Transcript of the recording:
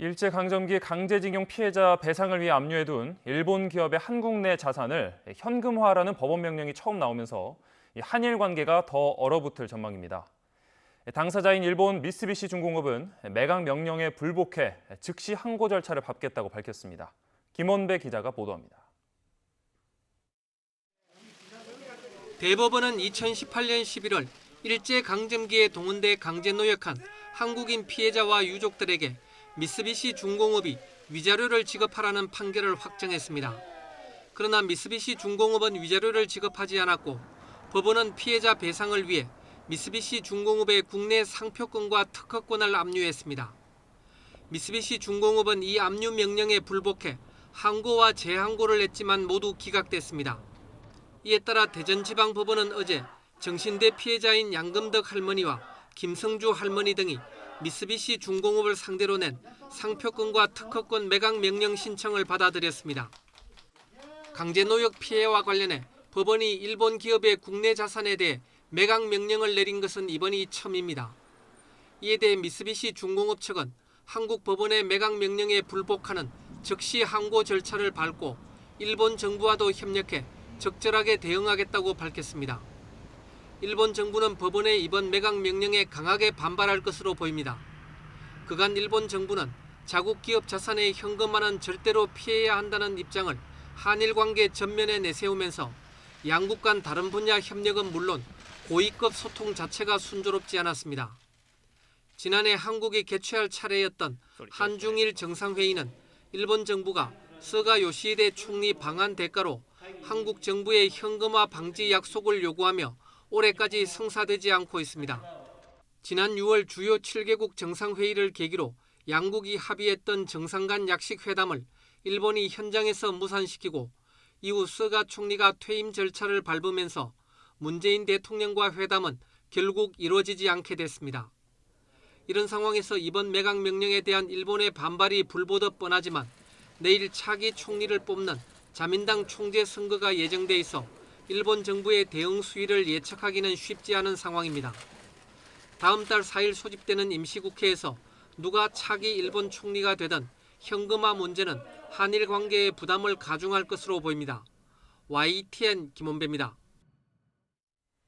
일제강점기 강제징용 피해자 배상을 위해 압류해둔 일본 기업의 한국 내 자산을 현금화하라는 법원 명령이 처음 나오면서 한일 관계가 더 얼어붙을 전망입니다. 당사자인 일본 미쓰비시 중공업은 매각 명령에 불복해 즉시 항고 절차를 밟겠다고 밝혔습니다. 김원배 기자가 보도합니다. 대법원은 2018년 11월 일제강점기에 동원돼 강제노역한 한국인 피해자와 유족들에게 미쓰비시 중공업이 위자료를 지급하라는 판결을 확정했습니다. 그러나 미쓰비시 중공업은 위자료를 지급하지 않았고 법원은 피해자 배상을 위해 미쓰비시 중공업의 국내 상표권과 특허권을 압류했습니다. 미쓰비시 중공업은 이 압류 명령에 불복해 항고와 재항고를 냈지만 모두 기각됐습니다. 이에 따라 대전지방법원은 어제 정신대 피해자인 양금덕 할머니와 김성주 할머니 등이 미쓰비시 중공업을 상대로 낸 상표권과 특허권 매각 명령 신청을 받아들였습니다. 강제노역 피해와 관련해 법원이 일본 기업의 국내 자산에 대해 매각 명령을 내린 것은 이번이 처음입니다. 이에 대해 미쓰비시 중공업 측은 한국 법원의 매각 명령에 불복하는 즉시 항고 절차를 밟고 일본 정부와도 협력해 적절하게 대응하겠다고 밝혔습니다. 일본 정부는 법원의 이번 매각 명령에 강하게 반발할 것으로 보입니다. 그간 일본 정부는 자국 기업 자산의 현금화는 절대로 피해야 한다는 입장을 한일 관계 전면에 내세우면서 양국 간 다른 분야 협력은 물론 고위급 소통 자체가 순조롭지 않았습니다. 지난해 한국이 개최할 차례였던 한중일 정상회의는 일본 정부가 스가 요시히데 총리 방한 대가로 한국 정부의 현금화 방지 약속을 요구하며 올해까지 성사되지 않고 있습니다. 지난 6월 주요 7개국 정상회의를 계기로 양국이 합의했던 정상 간 약식 회담을 일본이 현장에서 무산시키고 이후 스가 총리가 퇴임 절차를 밟으면서 문재인 대통령과 회담은 결국 이루어지지 않게 됐습니다. 이런 상황에서 이번 매각 명령에 대한 일본의 반발이 불보듯 뻔하지만 내일 차기 총리를 뽑는 자민당 총재 선거가 예정돼 있어 일본 정부의 대응 수위를 예측하기는 쉽지 않은 상황입니다. 다음 달 4일 소집되는 임시국회에서 누가 차기 일본 총리가 되든 현금화 문제는 한일 관계의 부담을 가중할 것으로 보입니다. YTN 김원배입니다.